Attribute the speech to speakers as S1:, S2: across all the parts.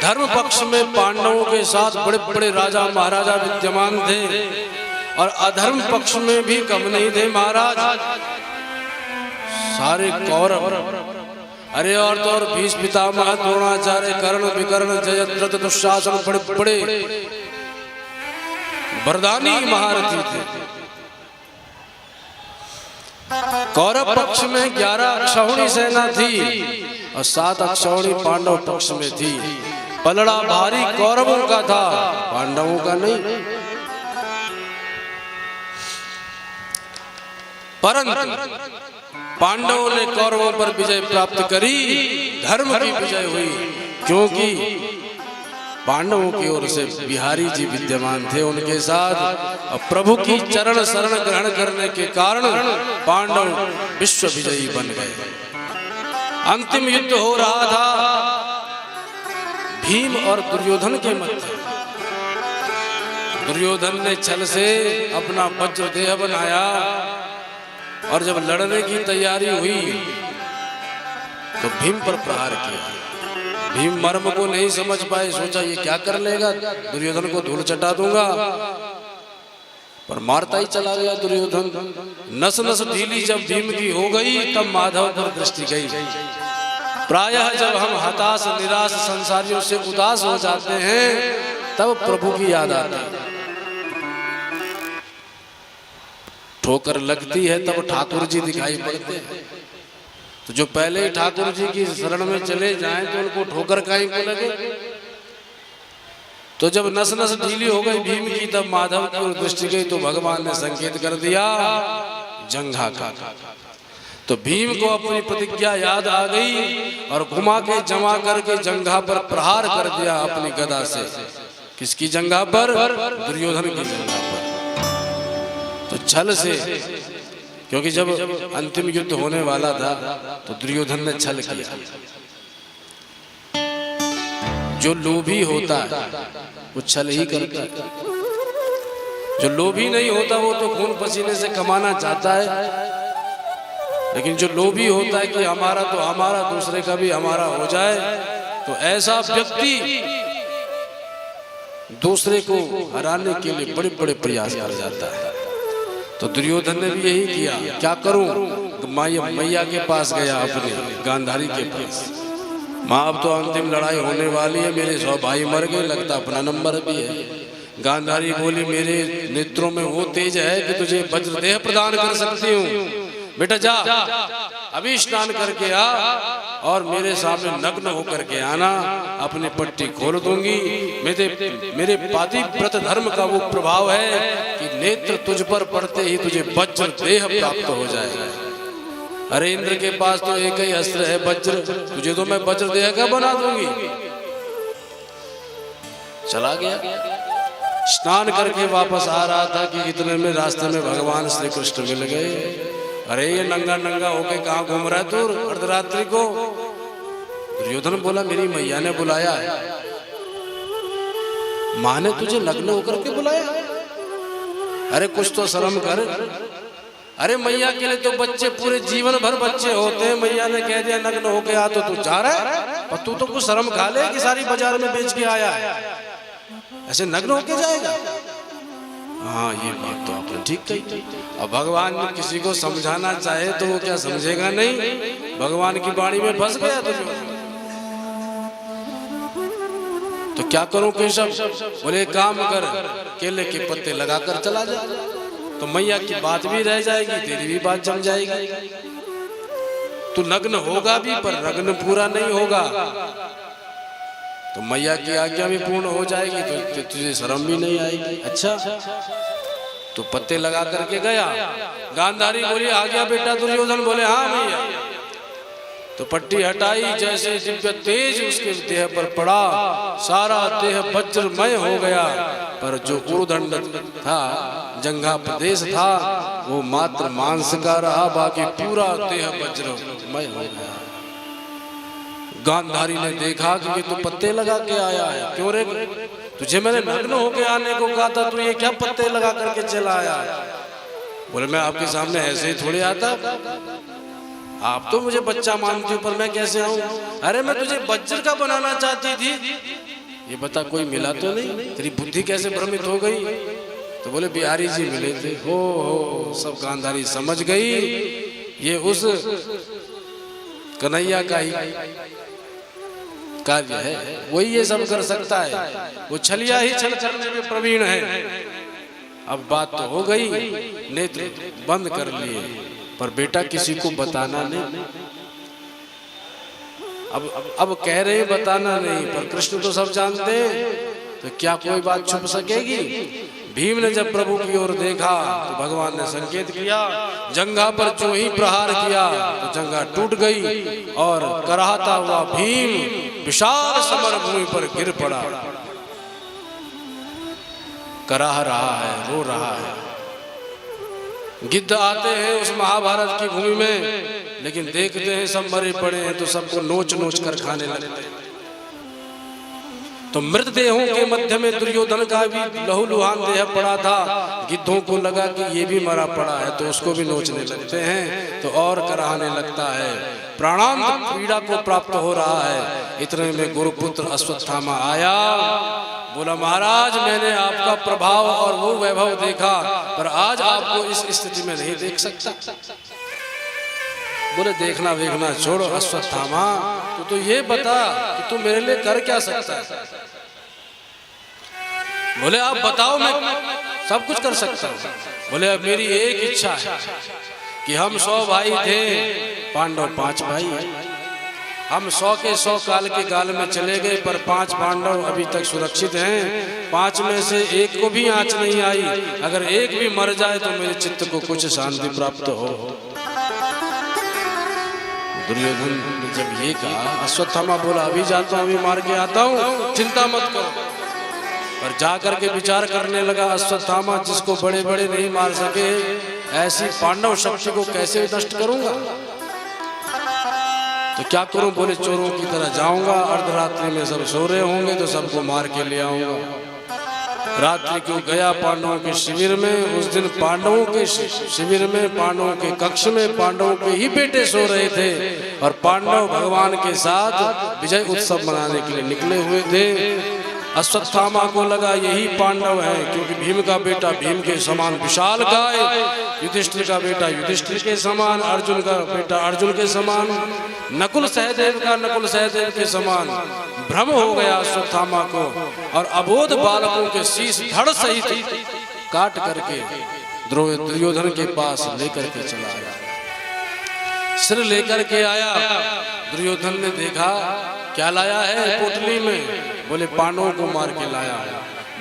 S1: धर्म पक्ष में पांडवों के साथ बड़े बड़े राजा महाराजा विद्यमान थे और अधर्म पक्ष में भी कम नहीं थे महाराज। सारे कौरव, अरे और तो और भीष्म पितामह द्रोणाचार्य कर्ण विकर्ण जयद्रथ दुशासन बड़े बड़े वरदानी महारथी थे। कौरव पक्ष में 11 अक्षौहिणी सेना थी और 7 अक्षौहिणी पांडव पक्ष में थी। पलड़ा भारी कौरवों का था, पांडवों का नहीं। परंतु पांडवों ने कौरवों पर विजय प्राप्त करी, धर्म की विजय हुई, क्योंकि पांडवों की ओर से बिहारी जी विद्यमान थे उनके साथ। और प्रभु की चरण शरण ग्रहण करने के कारण पांडव विश्व विजयी बन गए। अंतिम युद्ध हो रहा था भीम और दुर्योधन के मध्य। दुर्योधन ने छल से अपना वज्र देह बनाया और जब लड़ने की तैयारी हुई तो भीम पर प्रहार किया। भीम मर्म को नहीं समझ पाए, सोचा ये क्या कर लेगा, दुर्योधन को धूल चटा दूंगा, पर मारता ही चला गया दुर्योधन। नस नस ढीली जब भीम की हो गई तब माधव पर दृष्टि गई। प्रायः जब हम हताश निराश संसारियों से उदास हो जाते हैं तब प्रभु की याद आती है। ठोकर लगती है तब ठाकुर जी दिखाई पड़ते हैं। तो जो पहले ही ठाकुर जी की शरण में चले जाएं तो उनको ठोकर कहीं को लगे। तो जब नस नस ढीली हो गई भीम की तब माधव की ओर दृष्टि गई तो भगवान ने संकेत कर दिया जंघा का। तो भीम को अपनी प्रतिज्ञा याद आ गई और घुमा के जमा करके जंघा पर प्रहार कर दिया अपनी गदा से। किसकी जंघा पर? दुर्योधन की जंघा पर। तो छल से, क्योंकि जब अंतिम युद्ध होने वाला था तो दुर्योधन ने छल किया। जो लोभी होता है वो छल ही करता है, जो लोभी नहीं होता वो तो खून पसीने से कमाना चाहता है। लेकिन जो लोभी होता है कि हमारा तो हमारा, दूसरे का भी हमारा हो जाए, तो ऐसा व्यक्ति दूसरे को हराने के लिए बड़े बड़े प्रयास कर जाता है। तो दुर्योधन ने भी यही किया। क्या करूं? मैया के पास गया, अपने गांधारी के पास। माँ अब तो अंतिम लड़ाई होने वाली है, मेरे 100 भाई मर गए, लगता अपना नंबर भी है। गांधारी बोली मेरे नेत्रों में वो तेज है कि तुझे वज्र देह प्रदान कर सकती हूँ। बेटा जा अभी स्नान करके आ और मेरे सामने नग्न होकर के आना, अपनी पट्टी खोल दूंगी। मेरे पातिव्रत धर्म का वो प्रभाव है कि नेत्र तुझ पर पड़ते ही तुझे वज्र देह प्राप्त हो जाएगा। अरे इंद्र के पास तो एक ही अस्त्र है वज्र, तुझे तो मैं वज्र देह का बना दूंगी। चला गया। स्नान करके वापस आ रहा था कि इतने में रास्ते में भगवान श्री कृष्ण मिल गए। अरे ये नंगा नंगा होके कहाँ घूम रहा है तू अर्धरात्रि को? दुर्योधन बोला मेरी मैया ने बुलाया है। माँ ने तुझे नग्न होकर के बुलाया? अरे कुछ तो शर्म कर। अरे मैया के लिए तो बच्चे पूरे जीवन भर बच्चे होते हैं, मैया ने कह दिया नग्न होके आ तो तू जा रहा है? और तू तो कुछ शर्म खा ले कि सारी बाजार में बेच के आया है, ऐसे नग्न होके जाएगा? हाँ ये बात तो आपने ठीक कही। अब भगवान ने किसी को समझाना चाहे तो वो क्या समझेगा नहीं, भगवान की वाणी में फंस गया। तो क्या करूं केशव? बोले काम कर, केले के पत्ते लगाकर चला जा, तो मैया की बात भी रह जाएगी, तेरी भी बात जम जाएगी। तू नग्न होगा भी पर नग्न पूरा नहीं होगा, तो मैया की आज्ञा भी पूर्ण हो जाएगी, तो तुझे शर्म भी नहीं आएगी। अच्छा तो पत्ते लगा करके गया। गांधारी बोली आ गया बेटा दुर्योधन? बोले हाँ भैया। तो पट्टी हटाई, जैसे दिव्य तेज उसके देह पर पड़ा, सारा देह वज्रमय हो गया, पर जो उर्दंड था, जंघा प्रदेश था, वो मात्र मांस का रहा, बाकी पूरा देह वज्रमय हो गया। गांधारी ने देखा कि ये तो पत्ते लगा के आया है। क्यों रे? तुझे मैंने नग्न होके आने को कहा था, तू ये क्या पत्ते लगा करके चला आया? बोले मैं आपके सामने ऐसे ही थोड़ी आता, आप तो मुझे बच्चा मानती हो, पर मैं कैसे आऊं? अरे मैं तुझे वज्र का बनाना चाहती थी। ये बता कोई मिला तो नहीं, तेरी बुद्धि कैसे भ्रमित हो गई? तो बोले बिहारी जी मिले थे। हो सब गांधारी समझ गई ये उस कन्हैया का ही कार्य है, वही ये सब कर सकता है, वो छलिया ही छल करने में प्रवीण है। अब बात तो हो गई, नेत्र बंद कर लिए, पर बेटा किसी को बताना नहीं। अब कह रहे बताना नहीं, पर कृष्ण तो सब जानते हैं, तो क्या कोई बात छुप सकेगी? भीम ने जब प्रभु की ओर देखा तो भगवान ने संकेत किया, जंघा पर जो ही प्रहार किया तो जंघा टूट गई और कराहता हुआ भीम विशाल समर भूमि पर गिर पड़ा। कराह रहा है, रो रहा है। गिद्ध आते हैं उस महाभारत की भूमि में, लेकिन देखते हैं सब मरे पड़े हैं तो सबको नोच नोच कर खाने लगते हैं। तो मृतदेहों के मध्य में दुर्योधन का भी लहूलुहान देह पड़ा था। गिद्धों को लगा कि ये भी मरा पड़ा है तो उसको भी नोचने लगते हैं, तो और कराहने लगता है। प्राणांत पीड़ा को प्राप्त हो रहा है। इतने में गुरुपुत्र अश्वत्थामा आया, बोला महाराज मैंने आपका प्रभाव और वो वैभव देखा, पर आज आपको इस स्थिति में नहीं देख सकता। बोले देखना देखना छोड़ो अश्वत्थामा, तो ये बता कि तू मेरे लिए कर क्या सकता है? बोले आप बताओ, मैं सब कुछ कर सकता हूँ। बोले अब मेरी एक इच्छा है कि हम 100 भाई थे, पांडव 5 भाई हैं। हम 100 के 100 काल के काल में चले गए, पर 5 पांडव अभी तक सुरक्षित हैं। 5 में से एक को भी आंच नहीं आई। अगर एक भी मर जाए तो मेरे चित्त को कुछ शांति प्राप्त हो। दुर्योधन ने जब ये कहा, अश्वत्थामा बोला अभी जाता हूँ, अभी मार के आता हूँ, चिंता मत करो। पर जाकर के विचार करने लगा अश्वत्थामा, जिसको बड़े बड़े नहीं मार सके, ऐसी पांडव शक्ति को कैसे नष्ट करूंगा? तो क्या करूं? बोले चोरों की तरह जाऊंगा, अर्धरात्रि में सब सो रहे होंगे तो सबको मार के ले आऊंगा। रात्रि को गया पांडवों के शिविर में। उस दिन पांडवों के शिविर में, पांडवों के कक्ष में पांडवों के ही बेटे सो रहे थे, और पांडव भगवान के साथ विजय उत्सव मनाने के लिए निकले हुए थे। अश्वत्थामा को लगा यही पांडव है, क्योंकि भीम का बेटा भीम के समान विशालकाय, युधिष्ठिर का बेटा युधिष्ठिर के समान, अर्जुन का बेटा अर्जुन के समान, नकुल सहदेव का नकुल सहदेव के समान। भ्रम हो गया अश्वत्थामा को, और अबोध बालकों के शीश धड़ सहित काट करके दुर्योधन के पास लेकर के चला आया। सिर लेकर के आया। दुर्योधन ने देखा क्या लाया है पोटली में? बोले पांडवों को मार के लाया।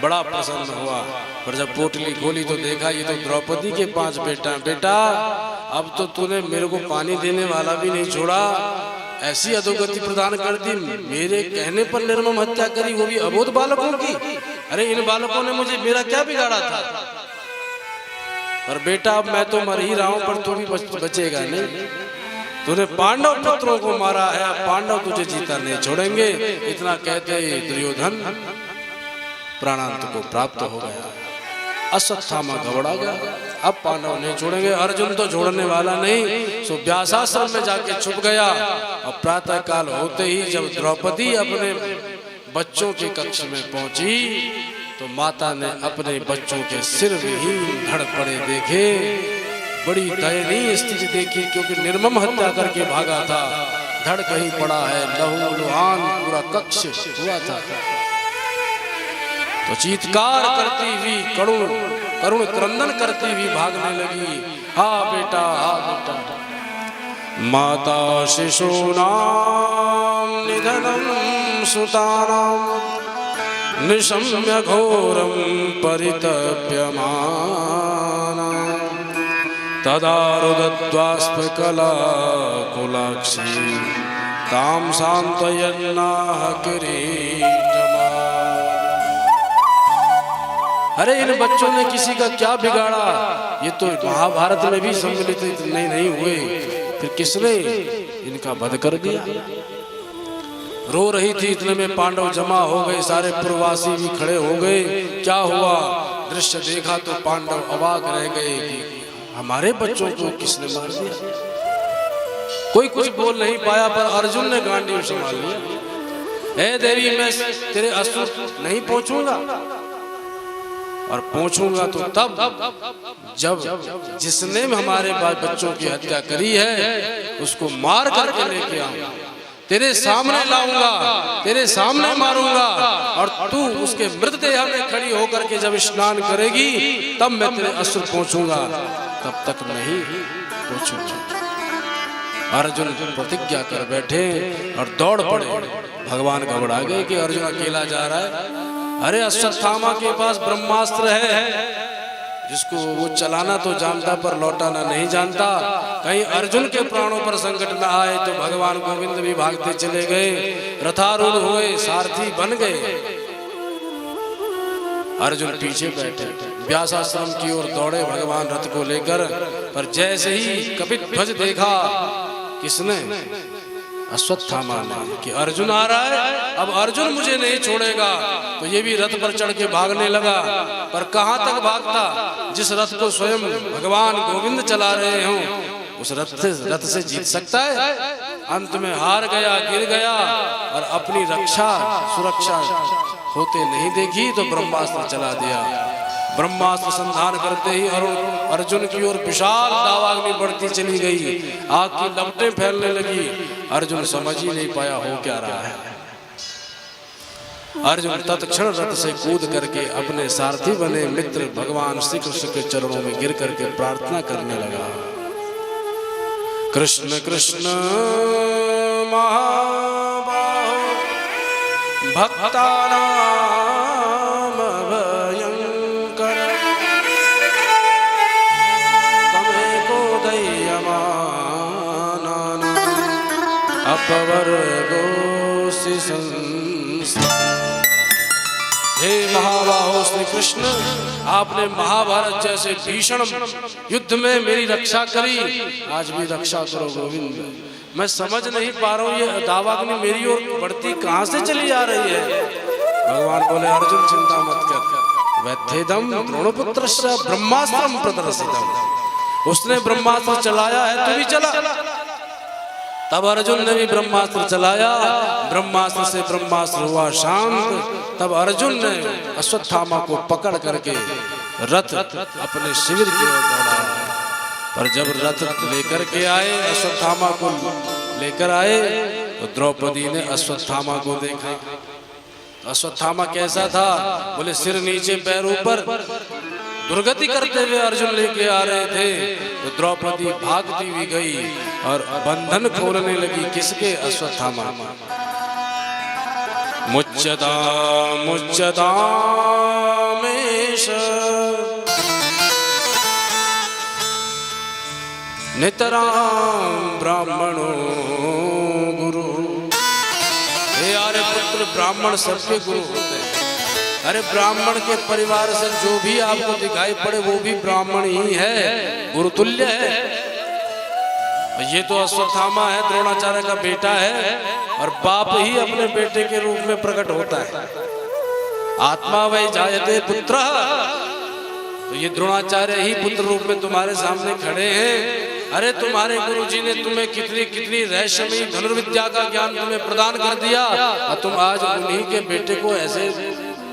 S1: बड़ा प्रसन्न हुआ, पर जब पोटली खोली तो देखा ये तो द्रौपदी के 5 बेटा। बेटा अब तो तूने मेरे को पानी देने वाला भी नहीं छोड़ा, ऐसी अधोगति प्रदान कर दी, मेरे कहने पर निर्मम हत्या करी, वो भी अबोध बालकों की। अरे इन बालकों ने मुझे मेरा क्या बिगाड़ा था? पर बेटा अब मैं तो मर ही रहा हूं, पर तू भी बचेगा नहीं। तूने पांडव पुत्रों को मारा है, पांडव तुझे जीता नहीं छोड़ेंगे। इतना कहते ही दुर्योधन प्राणांत को प्राप्त हो गया। अश्वत्थामा घबरा गया, अब पांडव नहीं छोड़ेंगे, अर्जुन तो छोड़ने वाला नहीं। सो व्यासाश्रम में जाके छुप गया। और प्रातः काल होते ही जब द्रौपदी अपने बच्चों के कक्ष में पहुंची तो माता ने अपने बच्चों के सिर विहीन धड़ पड़े देखे। बड़ी दयनीय स्थिति देखी, क्योंकि निर्मम हत्या करके भागा था। धड़ कहीं पड़ा है, लहू लुहान पूरा कक्ष हुआ था। तो चीत्कार करती हुई करुण क्रंदन करती हुई भागने लगी। हा बेटा, हा बेटा। माता शिशूनां निधनं सुतानां निशम्य घोरं परितप्यमाना तदा रुदत्वास्पकला कुलाक्षी तां सान्त्वयन्नाह किरीटमा। अरे इन बच्चों ने किसी का क्या बिगाड़ा? ये तो महाभारत में भी सम्मिलित नहीं हुए, फिर किसने इनका वध कर दिया? रो रही थी, इतने में पांडव जमा हो गए, सारे पूर्ववासी भी खड़े हो गए। क्या हुआ? दृश्य देखा तो पांडव अवाक रह गए कि हमारे बच्चों को किसने मार दिया। कोई कुछ बोल नहीं पाया, पर अर्जुन ने गांडीव संभाल लिया। हे देवी मैं तेरे असुर नहीं पहुंचूंगा, और पहुंचूंगा तो तब जब जिसने हमारे बच्चों की हत्या करी है उसको मार करके लेके आऊंगा, तेरे सामने लाऊंगा, तेरे सामने मारूंगा, और तू उसके मृतदेह में खड़ी होकर के जब स्नान करेगी तब मैं तेरे असुर पहुंचूंगा, तब तक नहीं पहुंचूंगा। अर्जुन प्रतिज्ञा कर बैठे और दौड़ पड़े। भगवान घबरा गए कि अर्जुन अकेला जा रहा है। अरे अश्वत्थामा के पास ब्रह्मास्त्र है जिसको वो चलाना तो जानता पर लौटाना नहीं जानता। कहीं अर्जुन के प्राणों पर संकट न आए तो भगवान गोविंद भी भागते चले गए, रथारूढ़ हुए, सारथी बन गए। अर्जुन पीछे बैठे, व्यास आश्रम की ओर दौड़े भगवान रथ को लेकर, पर जैसे ही कपित ध्वज देखा, किसने? अश्वत्थामा ने, कि अर्जुन आ रहा है, अब अर्जुन मुझे नहीं छोड़ेगा, तो ये भी रथ पर चढ़ के भागने लगा। पर कहां तक भागता? जिस रथ को स्वयं भगवान गोविंद चला रहे हों उस रथ से जीत सकता है? अंत में हार गया, गिर गया, और अपनी रक्षा सुरक्षा होते नहीं देखी तो ब्रह्मास्त्र चला दिया। ब्रह्मास्त्र संधान करते ही अर्जुन की ओर विशाल दावाग्नि बढ़ती चली गई, आग की लपटें फैलने लगी। अर्जुन समझ ही नहीं पाया हो क्या रहा है। अर्जुन तत्क्षण रथ से कूद करके अपने सारथी बने मित्र भगवान श्री कृष्ण के चरणों में गिर करके प्रार्थना करने लगा। कृष्ण कृष्ण महाबाहो भक्तानाम भयंकर, तमेको दयमानानां अपवर्गोऽसि संस्था। हे महाबाहो श्री कृष्ण, आपने महाभारत जैसे भीषण युद्ध में मेरी रक्षा करी, आज भी रक्षा करो गोविंद। मैं समझ नहीं पा रहा हूँ ये दावाग्नि मेरी ओर बढ़ती कहाँ से चली आ रही है। भगवान बोले अर्जुन चिंता मत कर, वैथेदम द्रोणपुत्रस्य ब्रह्मास्त्रम प्रदर्शितम, उसने ब्रह्मास्त्र चलाया है तू भी चला। तब अर्जुन ने भी ब्रह्मास्त्र चलाया, ब्रह्मास्त्र से ब्रह्मास्त्र हुआ शांत। तब अर्जुन ने अश्वत्थामा को पकड़ करके रथ अपने शिविर की ओर दौड़ाया। पर जब रथ लेकर के आए, अश्वत्थामा को लेकर आए, तो द्रौपदी ने अश्वत्थामा को देखा। अश्वत्थामा कैसा था? बोले सिर नीचे पैर ऊपर, दुर्गति करते हुए अर्जुन लेके आ रहे थे। तो द्रौपदी भागती हुई गई और बंधन खोलने लगी। किसके? अश्वत्थामा। मुच्यता मुच्यतामेष नितरां ब्राह्मणो गुरु। हे आर्य पुत्र, ब्राह्मण सबके गुरु होते हैं। अरे ब्राह्मण के परिवार से जो भी आपको दिखाई पड़े वो भी ब्राह्मण ही है, गुरुतुल्य है। ये तो अश्वत्थामा है, द्रोणाचार्य का बेटा है, और बाप ही अपने बेटे के रूप में प्रकट होता है। आत्मा वै जायते पुत्र, तो ये द्रोणाचार्य ही पुत्र रूप में तुम्हारे सामने खड़े हैं। अरे तुम्हारे गुरुजी ने तुम्हें कितनी कितनी रहस्यमयी धनुर्विद्या का ज्ञान तुम्हें प्रदान कर दिया, और तुम आज उन्हीं के बेटे को ऐसे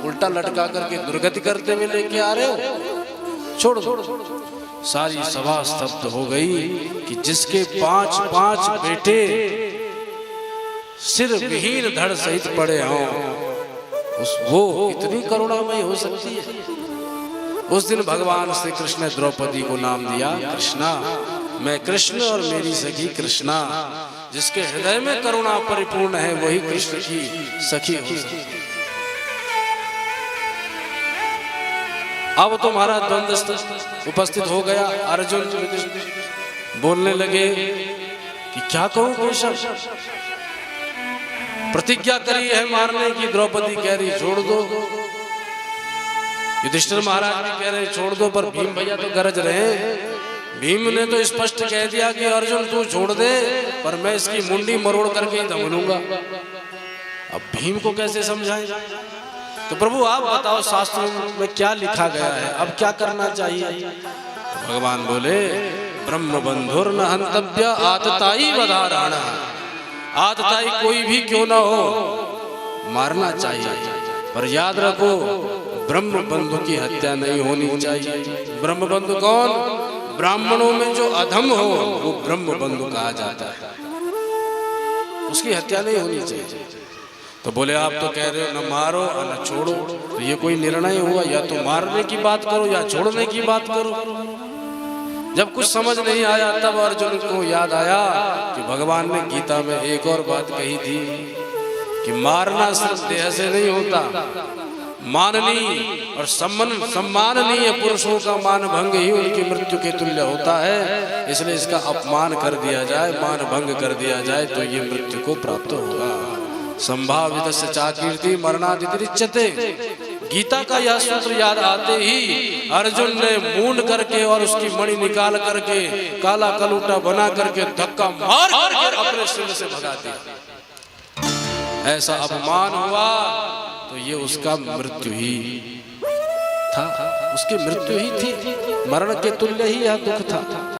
S1: उल्टा लटका करके दुर्गति करते हुए लेके आ रहे हो। छोड़ दो। सारी सभा स्तब्ध हो गई कि जिसके 5 बेटे सिर विहीन धड़ सहित पड़े हों, वो इतनी करुणामयी हो सकती है। उस दिन भगवान श्री कृष्ण ने द्रौपदी को नाम दिया कृष्णा। मैं कृष्ण और मेरी सखी कृष्णा। जिसके हृदय में करुणा परिपूर्ण है वही कृष्ण की सखी हो सकती है। अब तुम्हारा द्वंद्व उपस्थित हो गया। अर्जुन बोलने लगे कि क्या कहूं केशव, प्रतिज्ञा करी है मारने की। द्रौपदी कह रही छोड़ दो, युधिष्ठिर महाराज भी कह रहे छोड़ दो, पर भीम भैया तो गरज रहे। भीम ने तो स्पष्ट कह दिया कि अर्जुन तू छोड़ दे, पर मैं इसकी मुंडी मरोड़ करके ही दम लूंगा। अब भीम को कैसे समझाएं? तो प्रभु आप बताओ शास्त्रों में क्या लिखा गया है, अब क्या करना चाहिए? तो भगवान बोले ब्रह्म बंधुर न हंतव्य आतताई वधारण। आतताई कोई भी क्यों ना हो, मारना चाहिए, पर याद रखो ब्रह्म बंधु की हत्या नहीं होनी चाहिए। ब्रह्म बंधु कौन? ब्राह्मणों में जो अधम हो वो ब्रह्म बंधु कहा जाता है, उसकी हत्या नहीं होनी चाहिए। तो बोले आप तो कह रहे हो न मारो और न छोड़ो, तो ये कोई निर्णय हुआ? या तो मारने की बात करो या छोड़ने की बात करो। जब कुछ समझ नहीं आया तब अर्जुन को याद आया कि भगवान ने गीता में एक और बात कही थी कि मारना सिर्फ देह से नहीं होता, माननीय और सम्माननीय पुरुषों का मान भंग ही उनकी मृत्यु के तुल्य होता है। इसलिए इसका अपमान कर दिया जाए, मान भंग कर दिया जाए तो ये मृत्यु को प्राप्त होगा। संभावितस्य चाकीर्ति मरणादिरिच्यते। गीता का यह सूत्र याद आते ही अर्जुन ने मूंड करके और उसकी मणि निकाल करके काला कलूटा बना करके धक्का मार करके अपने सिर से भगा दिया। ऐसा अपमान हुआ तो ये उसका मृत्यु ही था, उसकी मृत्यु ही थी, मरण के तुल्य ही यह दुख था।